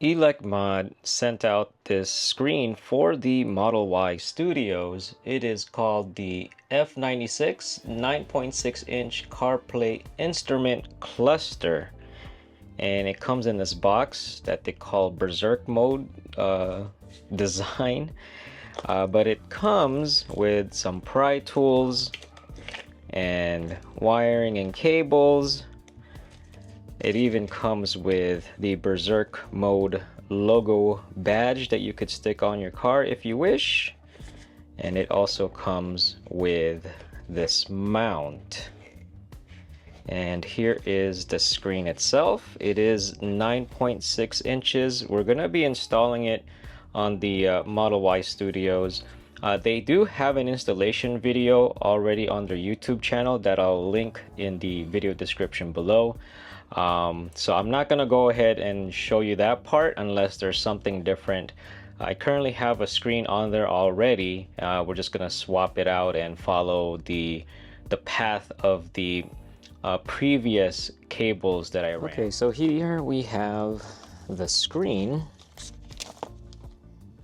ElecMod sent out this screen for the Model Y Studios. It is called the F96 9.6-inch CarPlay Instrument Cluster. And it comes in this box that they call Berserk Mode design. But it comes with some pry tools and wiring and cables. It even comes with the Berserk Mode logo badge that you could stick on your car if you wish. And it also comes with this mount. And here is the screen itself. It is 9.6 inches. We're going to be installing it on the Model Y Studios. They do have an installation video already on their YouTube channel that I'll link in the video description below. So I'm not gonna go ahead and show you that part unless there's something different. I currently have a screen on there already. We're just gonna swap it out and follow the path of the previous cables that I ran. Okay, so here we have the screen,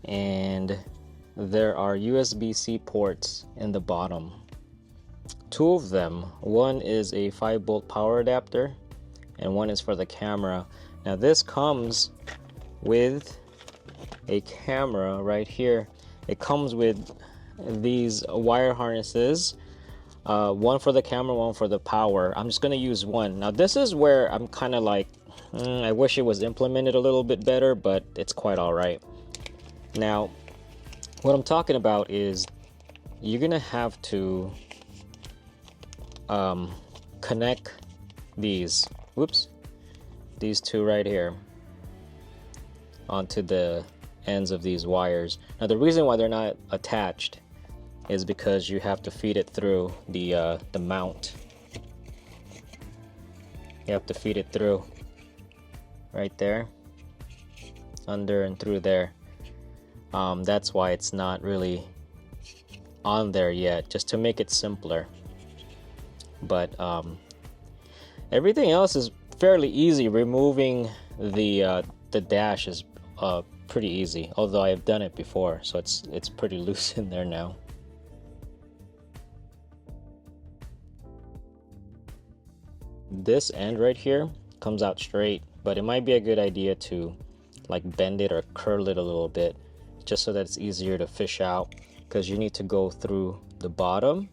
and there are USB-C ports in the bottom. Two of them. One is a 5-volt power adapter and one is for the camera. Now this comes with a camera right here. It comes with these wire harnesses, one for the camera, one for the power. I'm just gonna use one. Now this is where I'm kind of like, I wish it was implemented a little bit better, but it's quite all right. Now what I'm talking about is you're gonna have to connect these two right here onto the ends of these wires. Now the reason why they're not attached is because you have to feed it through the mount. You have to feed it through right there, under and through there. That's why it's not really on there yet, just to make it simpler. But everything else is fairly easy. Removing the dash is pretty easy, although I've done it before, so it's pretty loose in there now. This end right here comes out straight, but it might be a good idea to like bend it or curl it a little bit, just so that it's easier to fish out, because you need to go through the bottom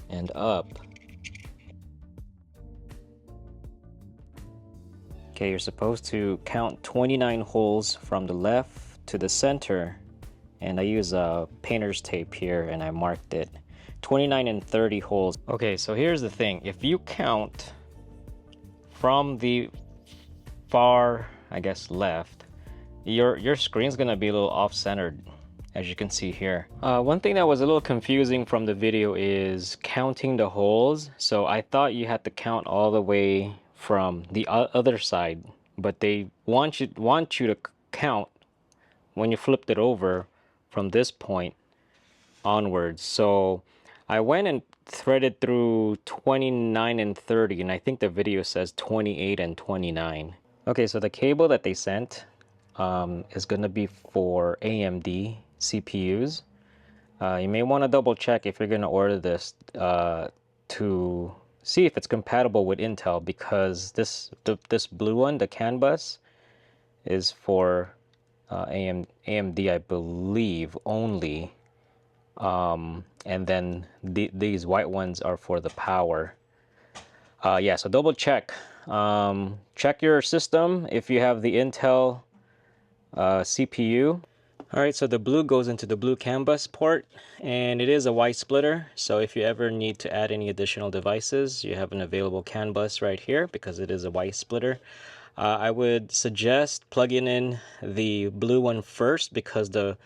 and up. Okay, you're supposed to count 29 holes from the left to the center, and I use a painter's tape here and I marked it 29 and 30 holes. Okay, so here's the thing. If you count from the far, I guess, left, your screen's gonna be a little off-centered, as you can see here. One thing that was a little confusing from the video is counting the holes. So I thought you had to count all the way from the other side, but they want you to count when you flipped it over from this point onwards. So I went and threaded through 29 and 30, and I think the video says 28 and 29. Okay, so the cable that they sent is going to be for AMD CPUs. You may want to double check if you're going to order this to see if it's compatible with Intel, because this blue one, the CAN bus, is for AMD, I believe, only. And then these white ones are for the power. Yeah, so double check. Check your system if you have the Intel CPU. Alright, so the blue goes into the blue CAN bus port, and it is a Y splitter, so if you ever need to add any additional devices, you have an available CAN bus right here because it is a Y splitter. I would suggest plugging in the blue one first because the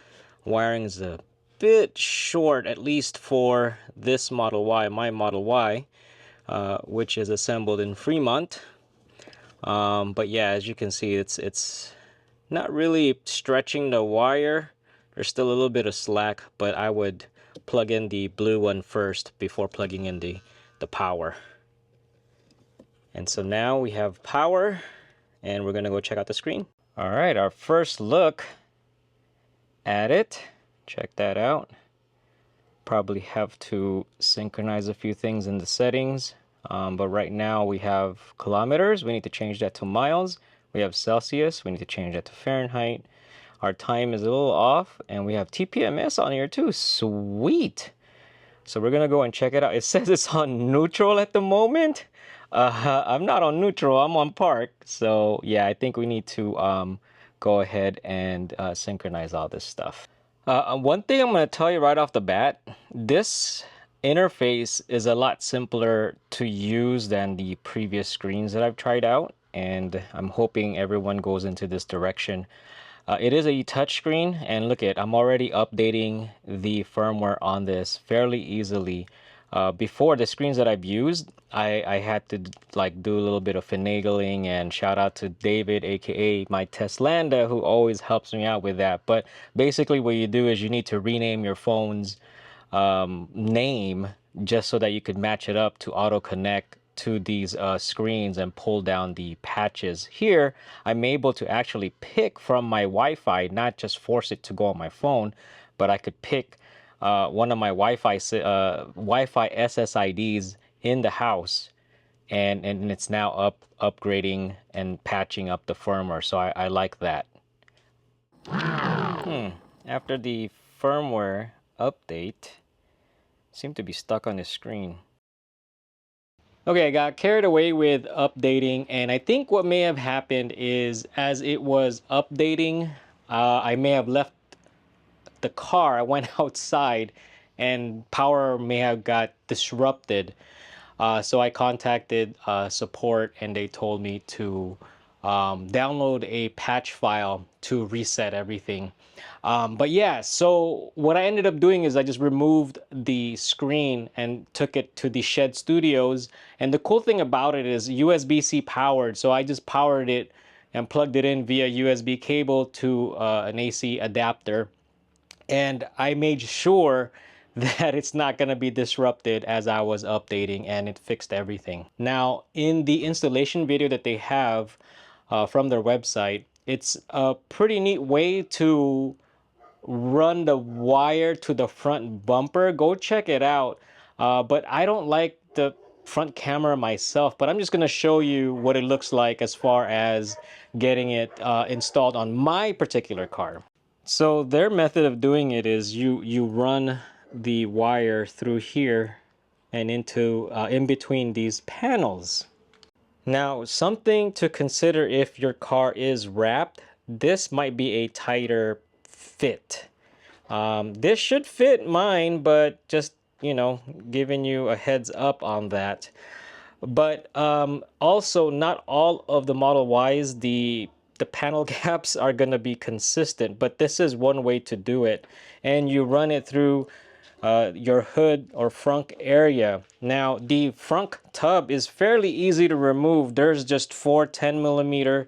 wiring is a bit short, at least for this Model Y, my Model Y, which is assembled in Fremont. But yeah, as you can see, it's not really stretching the wire. There's still a little bit of slack, but I would plug in the blue one first before plugging in the power. And so now we have power, and we're gonna go check out the screen. All right, our first look at it. Check that out. Probably have to synchronize a few things in the settings. But right now we have kilometers. We need to change that to miles. We have Celsius. We need to change that to Fahrenheit. Our time is a little off. And we have TPMS on here too. Sweet. So we're going to go and check it out. It says it's on neutral at the moment. I'm not on neutral. I'm on park. So yeah, I think we need to go ahead and synchronize all this stuff. One thing I'm going to tell you right off the bat, this interface is a lot simpler to use than the previous screens that I've tried out, and I'm hoping everyone goes into this direction. It is a touchscreen, and look at, I'm already updating the firmware on this fairly easily. Before, the screens that I've used, I had to like do a little bit of finagling, and shout out to David, aka my Teslanda, who always helps me out with that. But basically what you do is you need to rename your phone's name just so that you could match it up to auto connect to these screens and pull down the patches. Here I'm able to actually pick from my Wi-Fi, not just force it to go on my phone, but I could pick one of my Wi-Fi SSIDs in the house, and it's now upgrading and patching up the firmware. So I like that. After the firmware update, seem to be stuck on the screen. Okay, I got carried away with updating, and I think what may have happened is as it was updating, I may have left the car. I went outside and power may have got disrupted. So I contacted support, and they told me to download a patch file to reset everything. But yeah, so what I ended up doing is I just removed the screen and took it to the Shed Studios. And the cool thing about it is USB-C powered. So I just powered it and plugged it in via USB cable to an AC adapter. And I made sure that it's not going to be disrupted as I was updating, and it fixed everything. Now, in the installation video that they have from their website, it's a pretty neat way to run the wire to the front bumper. Go check it out. But I don't like the front camera myself, but I'm just going to show you what it looks like as far as getting it installed on my particular car. So their method of doing it is you run the wire through here and into in between these panels. Now, something to consider if your car is wrapped, this might be a tighter fit. This should fit mine, but just, you know, giving you a heads up on that. But also, not all of the Model Ys, the panel gaps are going to be consistent, but this is one way to do it. And you run it through your hood or frunk area. Now, the frunk tub is fairly easy to remove. There's just 4 10mm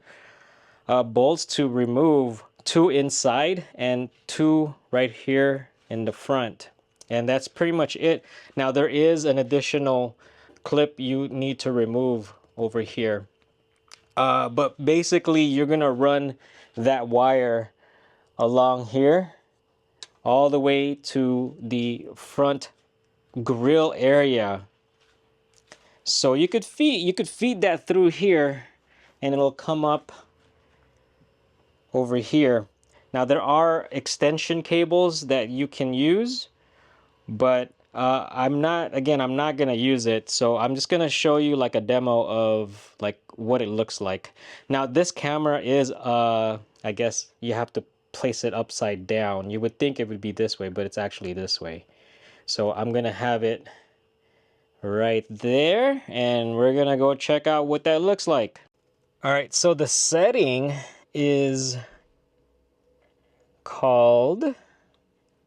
bolts to remove, 2 inside and 2 right here in the front. And that's pretty much it. Now, there is an additional clip you need to remove over here. But basically, you're going to run that wire along here all the way to the front grill area. So you could feed that through here, and it'll come up over here. Now, there are extension cables that you can use, but I'm not going to use it. So I'm just going to show you like a demo of like what it looks like. Now, this camera is, I guess you have to place it upside down. You would think it would be this way, but it's actually this way. So I'm going to have it right there, and we're going to go check out what that looks like. All right, so the setting is called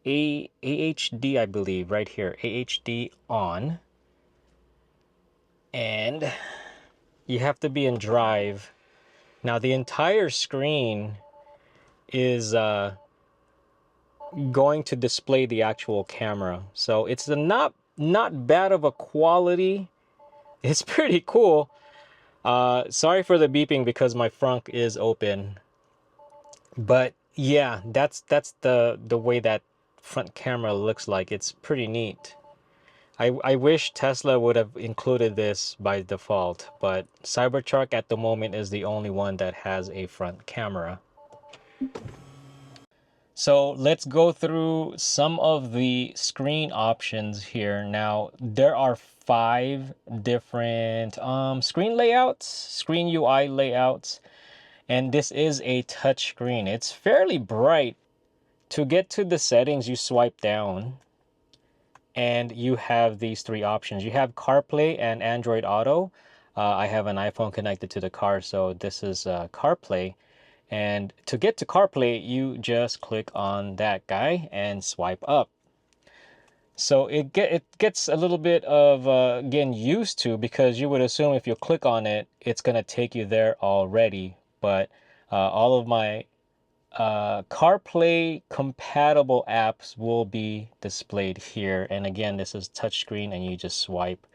AHD, I believe, right here, AHD on. And you have to be in drive. Now, the entire screen is going to display the actual camera. So it's not bad of a quality. It's pretty cool. Sorry for the beeping because my frunk is open. But yeah, that's the way that front camera looks like. It's pretty neat. I wish Tesla would have included this by default, but Cybertruck at the moment is the only one that has a front camera. So let's go through some of the screen options here. Now, there are 5 different screen layouts, screen UI layouts, and this is a touch screen. It's fairly bright. To get to the settings, you swipe down and you have these 3 options. You have CarPlay and Android Auto. I have an iPhone connected to the car, so this is CarPlay. And to get to CarPlay, you just click on that guy and swipe up. So it gets a little bit of getting used to, because you would assume if you click on it, it's going to take you there already. But all of my CarPlay compatible apps will be displayed here. And again, this is touchscreen and you just swipe.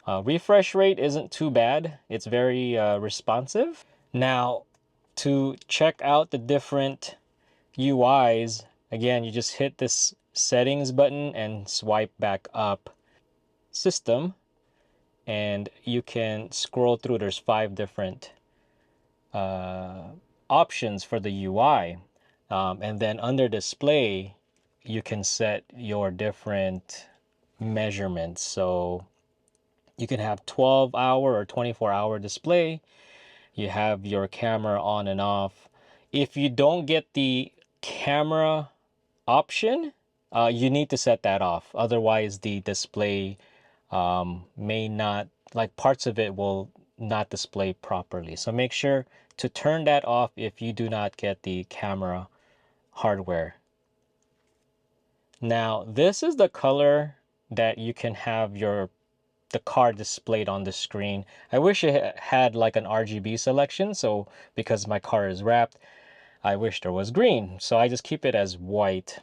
Refresh rate isn't too bad. It's very responsive. Now, to check out the different UIs, again, you just hit this settings button and swipe back up system, and you can scroll through. There's 5 different options for the UI. And then under display, you can set your different measurements. So you can have 12-hour or 24-hour display. You have your camera on and off. If you don't get the camera option, you need to set that off. Otherwise, the display may not, like parts of it will not display properly. So make sure to turn that off if you do not get the camera hardware. Now, this is the color that you can have the car displayed on the screen. I wish it had like an RGB selection, so because my car is wrapped, I wish there was green. So I just keep it as white.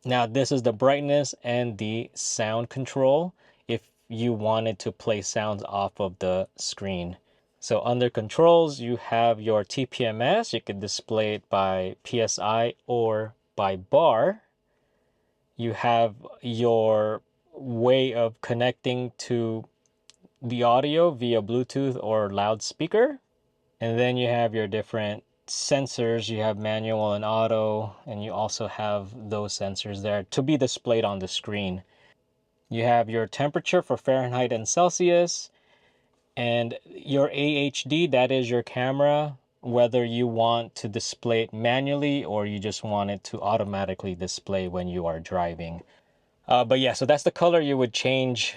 Now, this is the brightness and the sound control if you wanted to play sounds off of the screen. So under controls, you have your TPMS. You can display it by PSI or by bar. You have your way of connecting to the audio via Bluetooth or loudspeaker. And then you have your different sensors. You have manual and auto, and you also have those sensors there to be displayed on the screen. You have your temperature for Fahrenheit and Celsius, and your AHD, that is your camera, whether you want to display it manually or you just want it to automatically display when you are driving. But yeah, so that's the color you would change,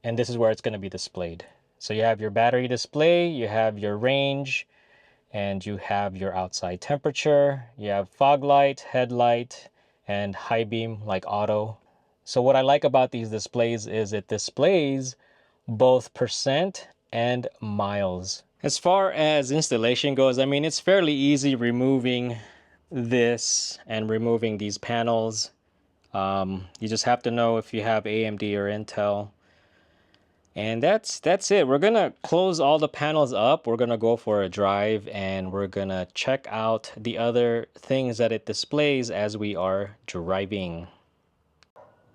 and this is where it's going to be displayed. So you have your battery display, you have your range, and you have your outside temperature. You have fog light, headlight, and high beam like auto. So what I like about these displays is it displays both percent and miles. As far as installation goes, I mean, it's fairly easy removing this and removing these panels. You just have to know if you have AMD or Intel. And that's it. We're gonna close all the panels up. We're gonna go for a drive and we're gonna check out the other things that it displays as we are driving.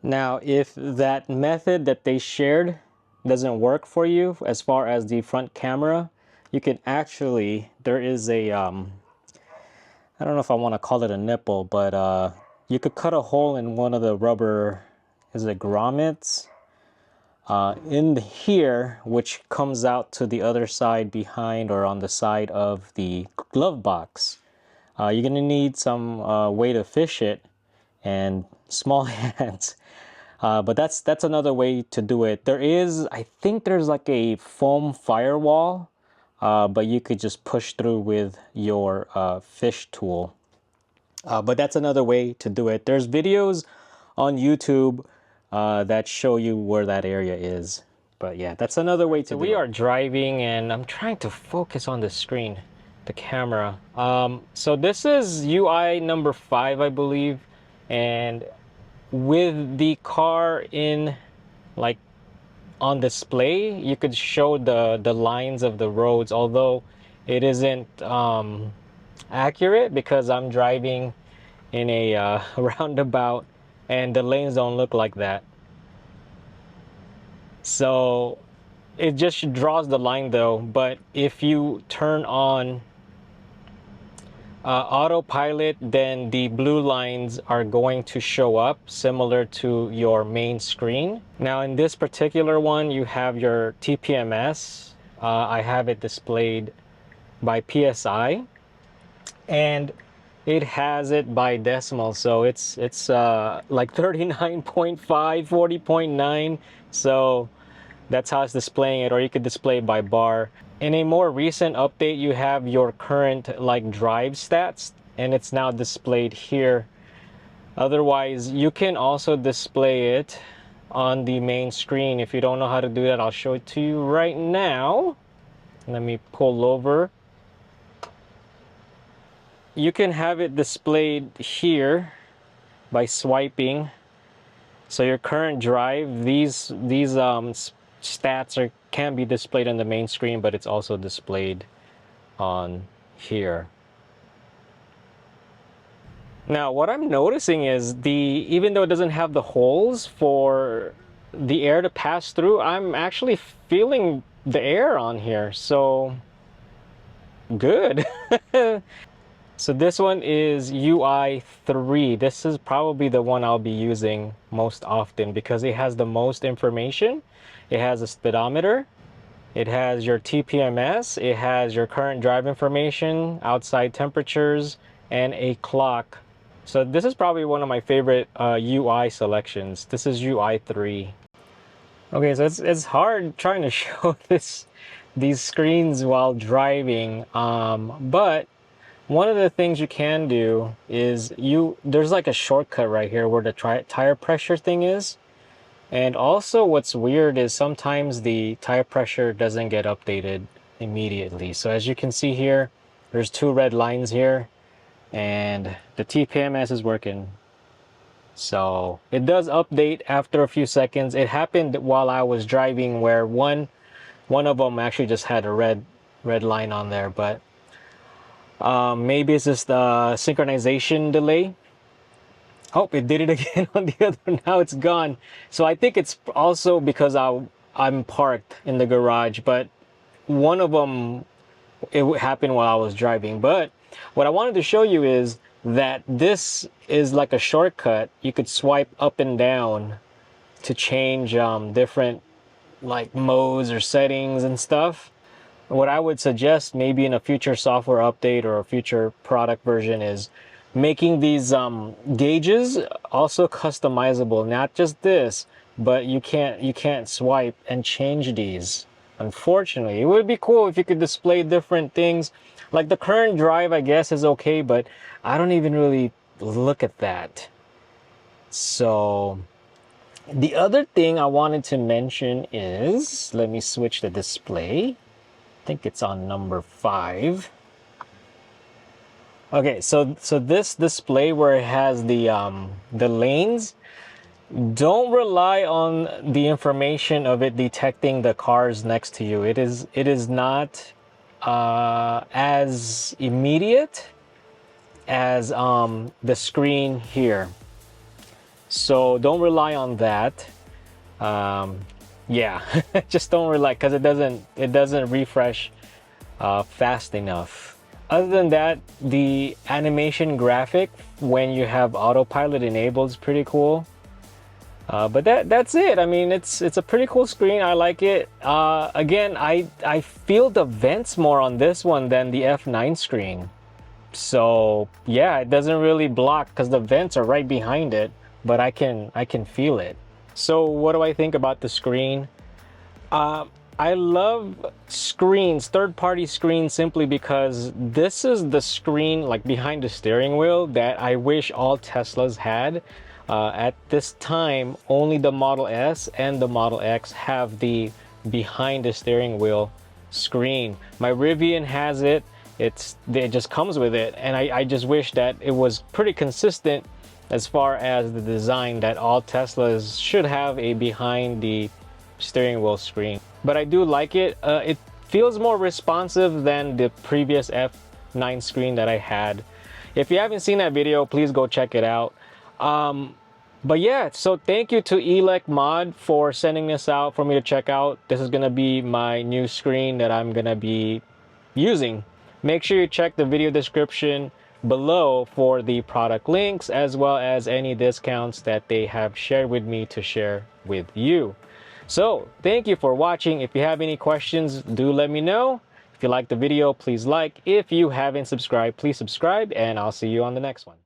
Now, if that method that they shared doesn't work for you as far as the front camera, you can actually, there is a, I don't know if I want to call it a nipple, but you could cut a hole in one of the rubber, is it grommets? In here, which comes out to the other side behind or on the side of the glove box. You're going to need some way to fish it and small hands. But that's another way to do it. There is, I think there's like a foam firewall, but you could just push through with your fish tool. But that's another way to do it. There's videos on YouTube that show you where that area is. But yeah, that's another way to do it. So we are driving and I'm trying to focus on the screen, the camera. So this is UI number 5, I believe. And with the car in like on display, you could show the lines of the roads, although it isn't accurate because I'm driving in a roundabout and the lanes don't look like that. So it just draws the line though. But if you turn on autopilot, then the blue lines are going to show up similar to your main screen. Now in this particular one, you have your TPMS. I have it displayed by PSI, and it has it by decimal, so it's like 39.5, 40.9. So that's how it's displaying it, or you could display it by bar. In a more recent update, you have your current like drive stats, and it's now displayed here. Otherwise, you can also display it on the main screen. If you don't know how to do that, I'll show it to you right now. Let me pull over. You can have it displayed here by swiping. So your current drive, these stats can be displayed on the main screen, but it's also displayed on here. Now what I'm noticing is even though it doesn't have the holes for the air to pass through, I'm actually feeling the air on here, so good. So this one is UI 3. This is probably the one I'll be using most often because it has the most information. It has a speedometer, it has your TPMS, it has your current drive information, outside temperatures, and a clock. So this is probably one of my favorite UI selections. This is UI 3. Okay, so it's hard trying to show these screens while driving, but one of the things you can do is there's like a shortcut right here where the tire pressure thing is. And also what's weird is sometimes the tire pressure doesn't get updated immediately. So as you can see here, there's 2 red lines here and the TPMS is working. So it does update after a few seconds. It happened while I was driving where one of them actually just had a red line on there, but maybe it's just the synchronization delay. Oh, it did it again on the other. Now it's gone. So I think it's also because I'm parked in the garage, but one of them, it happened while I was driving. But what I wanted to show you is that this is like a shortcut. You could swipe up and down to change different like modes or settings and stuff. What I would suggest maybe in a future software update or a future product version is making these gauges also customizable. Not just this, but you can't swipe and change these. Unfortunately, it would be cool if you could display different things. Like the current drive, I guess, is okay, but I don't even really look at that. So the other thing I wanted to mention is, let me switch the display. I think it's on number 5. Okay, so this display where it has the lanes, don't rely on the information of it detecting the cars next to you. It is not as immediate as the screen here. So don't rely on that. Yeah, just don't rely, because it doesn't refresh fast enough. Other than that, the animation graphic when you have autopilot enabled is pretty cool. But that's it. I mean, it's a pretty cool screen. I like it. Again, I feel the vents more on this one than the F9 screen. So yeah, it doesn't really block because the vents are right behind it, but I can feel it. So what do I think about the screen? I love screens, third-party screens, simply because this is the screen like behind the steering wheel that I wish all Teslas had. At this time, only the Model S and the Model X have the behind the steering wheel screen. My Rivian has it. It just comes with it, and I just wish that it was pretty consistent as far as the design, that all Teslas should have a behind the steering wheel screen. But I do like it. It feels more responsive than the previous F9 screen that I had. If you haven't seen that video, please go check it out. But yeah, so thank you to Elec Mod for sending this out for me to check out. This is gonna be my new screen that I'm gonna be using. Make sure you check the video description below for the product links as well as any discounts that they have shared with me to share with you. So thank you for watching. If you have any questions, do let me know. If you like the video, please like. If you haven't subscribed, please subscribe, and I'll see you on the next one.